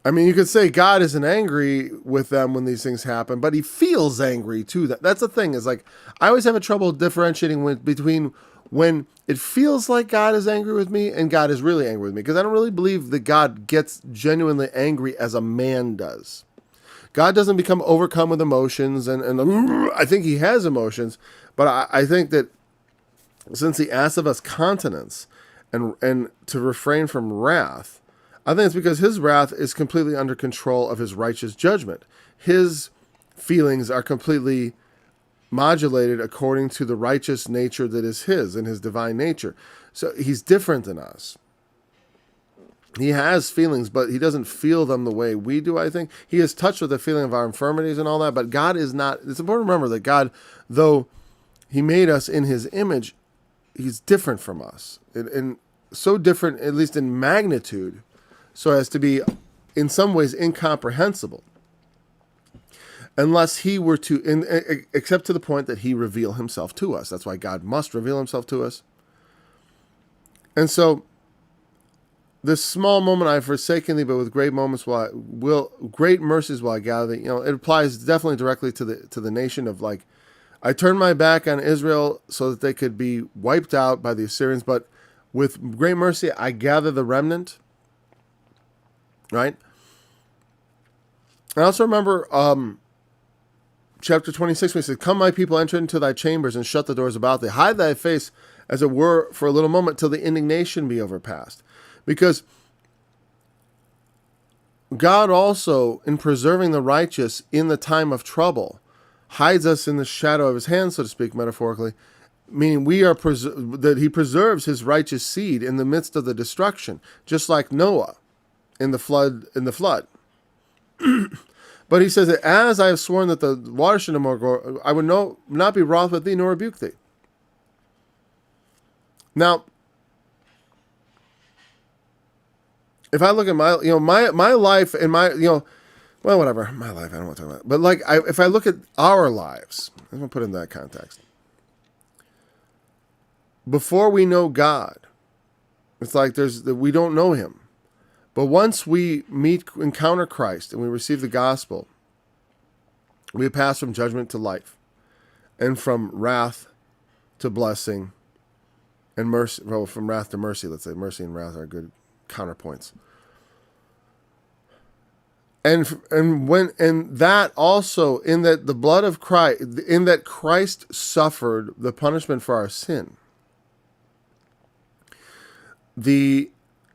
[SPEAKER 2] you could say God isn't angry with them when these things happen, but he feels angry too. That's the thing, is like, I always have a trouble differentiating between when it feels like God is angry with me and God is really angry with me. Because I don't really believe that God gets genuinely angry as a man does. God doesn't become overcome with emotions, and I think he has emotions, but I think that since he asks of us continence and to refrain from wrath, I think it's because his wrath is completely under control of his righteous judgment. His feelings are completely modulated according to the righteous nature that is his and his divine nature. So he's different than us. He has feelings, but he doesn't feel them the way we do, I think. He is touched with the feeling of our infirmities and all that, but God is not. It's important to remember that God, though he made us in his image, he's different from us. And so different, at least in magnitude, so as to be in some ways incomprehensible. Unless he were to, except to the point that he reveal himself to us. That's why God must reveal himself to us. And so, this small moment I have forsaken thee, but with great great mercies will I gather thee. It applies definitely directly to the nation of like, I turned my back on Israel so that they could be wiped out by the Assyrians, but with great mercy I gather the remnant. Right? I also remember chapter 26 when he said, "Come, my people, enter into thy chambers and shut the doors about thee. Hide thy face, as it were, for a little moment, till the indignation be overpast." Because God also, in preserving the righteous in the time of trouble, hides us in the shadow of his hand, so to speak, metaphorically, meaning we are that he preserves his righteous seed in the midst of the destruction, just like Noah in the flood. But he says that as I have sworn that the water should no more go, I would not be wroth with thee nor rebuke thee. Now, if I look at my life and whatever, my life, I don't want to talk about it. But if I look at our lives, I'm going to put it in that context. Before we know God, it's like we don't know him. But once we encounter Christ and we receive the gospel, we pass from judgment to life and from wrath to blessing and mercy. Well, from wrath to mercy, let's say. Mercy and wrath are good counterpoints. And that also, in that the blood of Christ, in that Christ suffered the punishment for our sin.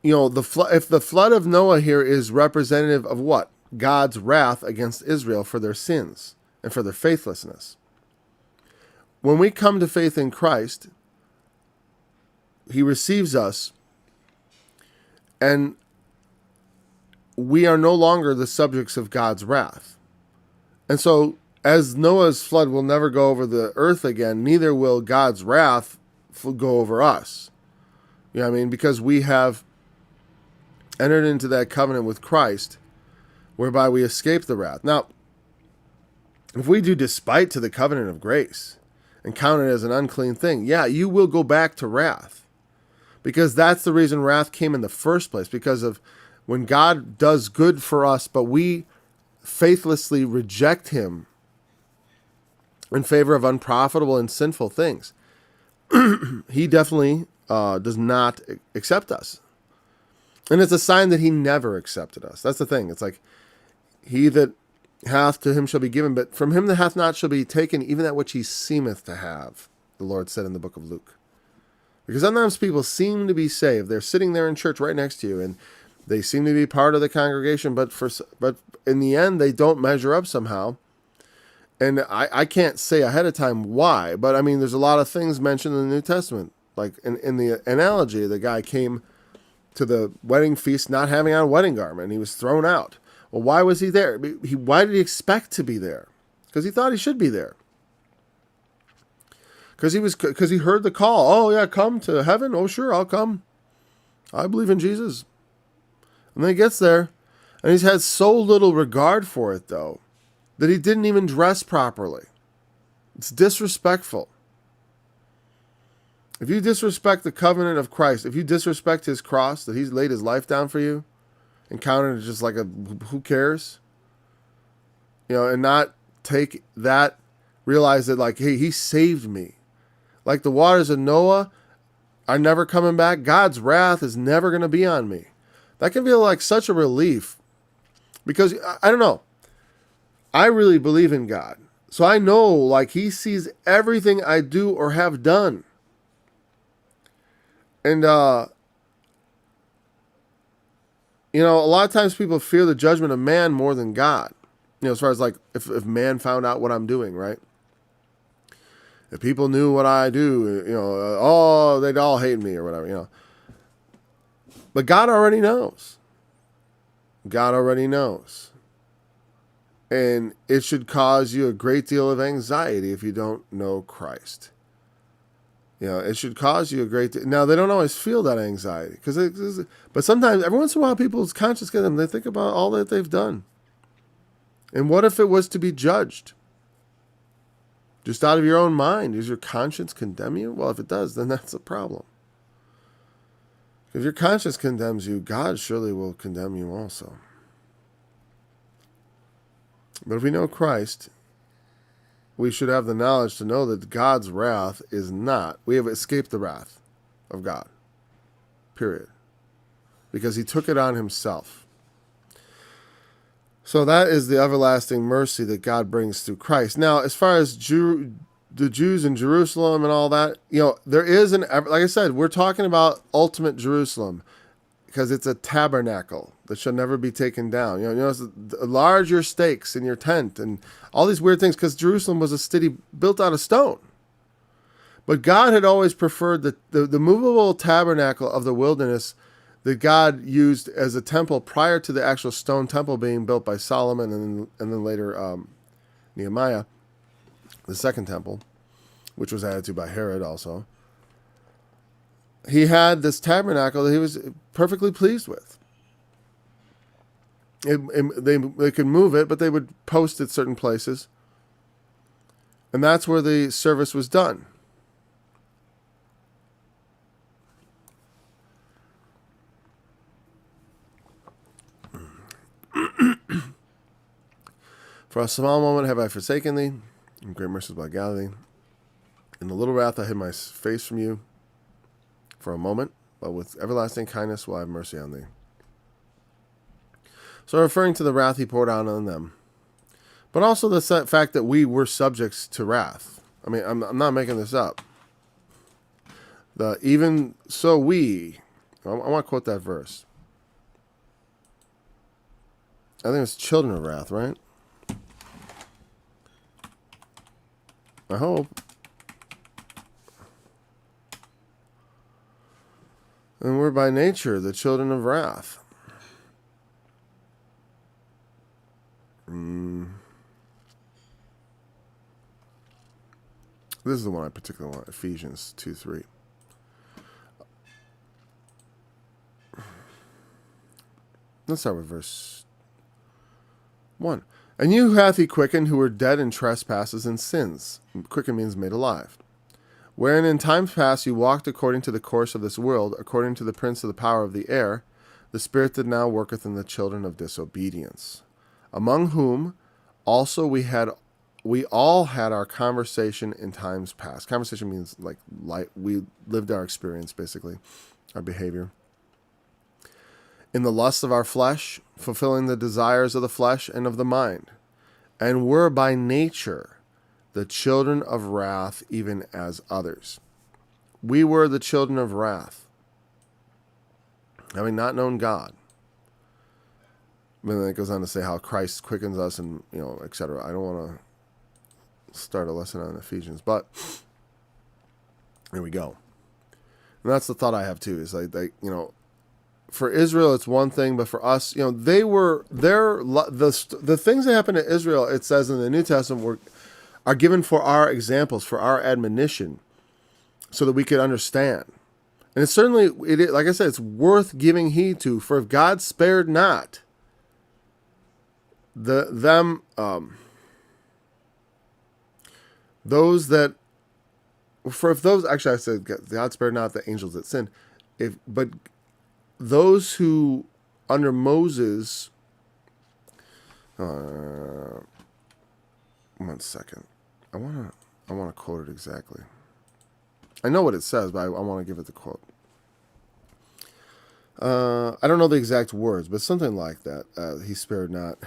[SPEAKER 2] If the flood of Noah here is representative of what? God's wrath against Israel for their sins and for their faithlessness. When we come to faith in Christ, he receives us, and we are no longer the subjects of God's wrath. And so, as Noah's flood will never go over the earth again, neither will God's wrath go over us. You know what I mean? Because we have entered into that covenant with Christ, whereby we escape the wrath. Now, if we do despite to the covenant of grace and count it as an unclean thing, yeah, you will go back to wrath. Because that's the reason wrath came in the first place. Because of when God does good for us, but we faithlessly reject him in favor of unprofitable and sinful things, he definitely does not accept us. And it's a sign that he never accepted us. That's the thing. It's like, he that hath, to him shall be given, but from him that hath not shall be taken even that which he seemeth to have, the Lord said in the book of Luke. Because sometimes people seem to be saved. They're sitting there in church right next to you, and they seem to be part of the congregation, but in the end, they don't measure up somehow. And I can't say ahead of time why, but I mean, there's a lot of things mentioned in the New Testament. Like in the analogy, the guy came to the wedding feast not having on a wedding garment, and he was thrown out. Well, why was he there? Why did he expect to be there? Because he thought he should be there. Because he heard the call. Oh yeah, come to heaven. Oh sure, I'll come. I believe in Jesus. And then he gets there, and he's had so little regard for it though, that he didn't even dress properly. It's disrespectful. If you disrespect the covenant of Christ, if you disrespect his cross, that he's laid his life down for you, and counted it just like who cares? And not take that, realize that like, hey, he saved me. Like the waters of Noah are never coming back. God's wrath is never going to be on me. That can feel like such a relief. Because, I don't know, I really believe in God. So I know like he sees everything I do or have done. And, a lot of times people fear the judgment of man more than God. As far as like if man found out what I'm doing, right? If people knew what I do, oh, they'd all hate me or whatever, But God already knows. God already knows. And it should cause you a great deal of anxiety if you don't know Christ. It should cause you a great deal. Now, they don't always feel that anxiety. But sometimes, every once in a while, people's conscience gets them. They think about all that they've done. And what if it was to be judged? Just out of your own mind. Does your conscience condemn you? Well, if it does, then that's a problem. If your conscience condemns you, God surely will condemn you also. But if we know Christ, we should have the knowledge to know that God's wrath is not. We have escaped the wrath of God. Period. Because he took it on himself. So that is the everlasting mercy that God brings through Christ. Now, as far as the Jews in Jerusalem and all that, there is like I said, we're talking about ultimate Jerusalem because it's a tabernacle that shall never be taken down. Enlarge your stakes in your tent and all these weird things because Jerusalem was a city built out of stone. But God had always preferred the movable tabernacle of the wilderness that God used as a temple prior to the actual stone temple being built by Solomon and then later Nehemiah, the second temple, which was added to by Herod also. He had this tabernacle that he was perfectly pleased with. They could move it, but they would post at certain places. And that's where the service was done. For a small moment have I forsaken thee, and great mercies will I gather thee. In the little wrath I hid my face from you for a moment, but with everlasting kindness will I have mercy on thee. So referring to the wrath he poured out on them, but also the fact that we were subjects to wrath. I mean, I'm not making this up. Even so we, I want to quote that verse. I think it's children of wrath, right? I hope. And we're by nature the children of wrath. This is the one I particularly want, Ephesians 2:3. Let's start with verse 1. And you hath he quickened who were dead in trespasses and sins. Quickened means made alive. Wherein in times past you walked according to the course of this world, according to the prince of the power of the air, the spirit that now worketh in the children of disobedience, among whom also we all had our conversation in times past. Conversation means like we lived our experience, basically, our behavior. In the lusts of our flesh, fulfilling the desires of the flesh and of the mind, and were by nature the children of wrath, even as others. We were the children of wrath, having not known God. And then it goes on to say how Christ quickens us and, etc. I don't want to start a lesson on Ephesians, but there we go. And that's the thought I have too, is for Israel, it's one thing, but for us, the things that happened to Israel, it says in the New Testament, are given for our examples, for our admonition, so that we could understand. And it's certainly, like I said, it's worth giving heed to. For if God spared not those that, actually I said God spared not the angels that sinned, but those who under Moses, 1 second, I want to quote it exactly. I know what it says, but I want to give it the quote. I don't know the exact words, but something like that. He spared not.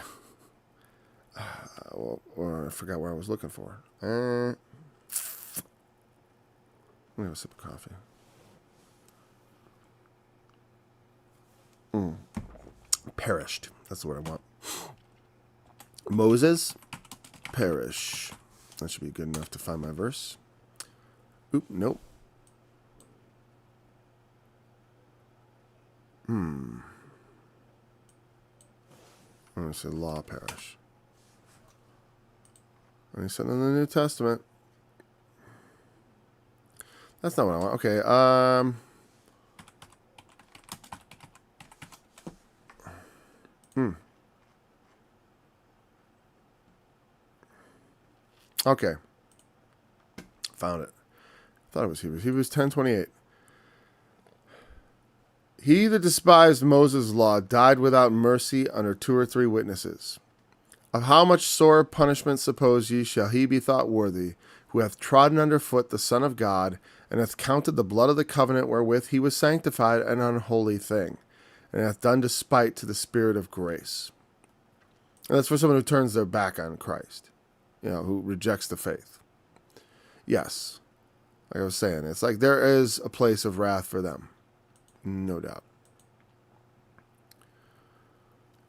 [SPEAKER 2] Or I forgot where I was looking for. Let me have a sip of coffee. Perished. That's the word I want. Moses, perish. That should be good enough to find my verse. Oop, nope. I'm going to say law parish. And he said in the New Testament. That's not what I want. Okay. Okay. Found it. Thought it was Hebrews. Hebrews 10:28. He that despised Moses' law died without mercy under 2 or 3 witnesses. Of how much sore punishment suppose ye shall he be thought worthy, who hath trodden under foot the Son of God, and hath counted the blood of the covenant wherewith he was sanctified an unholy thing, and hath done despite to the Spirit of grace. And that's for someone who turns their back on Christ, who rejects the faith. Yes, like I was saying, it's like there is a place of wrath for them. No doubt.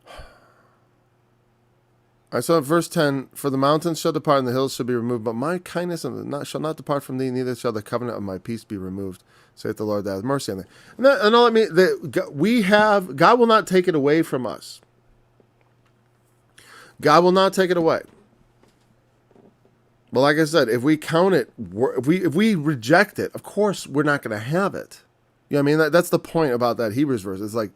[SPEAKER 2] All right, so in verse 10, for the mountains shall depart and the hills shall be removed, but my kindness shall not depart from thee, neither shall the covenant of my peace be removed, saith the Lord that hath mercy on thee. God will not take it away from us. God will not take it away. But like I said, if we count it, if we reject it, of course we're not going to have it. You know what I mean? That's the point about that Hebrews verse. It's like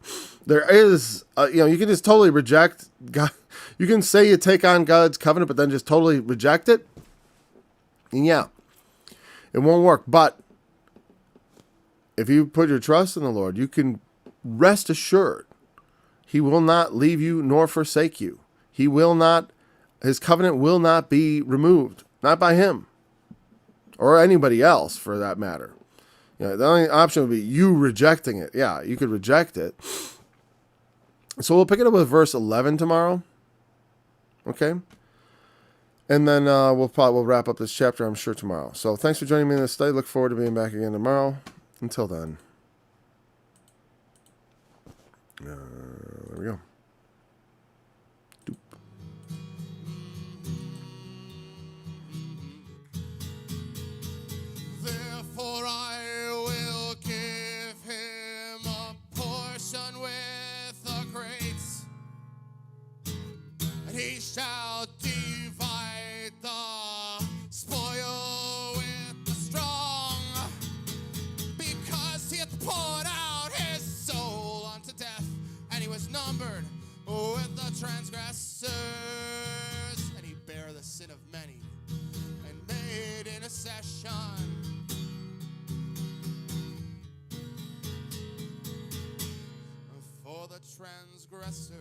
[SPEAKER 2] there is, you can just totally reject God. You can say you take on God's covenant, but then just totally reject it. And yeah, it won't work. But if you put your trust in the Lord, you can rest assured He will not leave you nor forsake you. He will not, His covenant will not be removed. Not by Him or anybody else for that matter. The only option would be you rejecting it. Yeah, you could reject it. So we'll pick it up with verse 11 tomorrow. Okay? And then we'll wrap up this chapter, I'm sure, tomorrow. So thanks for joining me in this study. Look forward to being back again tomorrow. Until then. There we go. Doop.
[SPEAKER 1] Therefore I will give him a portion with the great, and he shall divide the spoil with the strong, because he hath poured out his soul unto death, and he was numbered with the transgressors, and he bare the sin of many, and made intercession for the transgressors.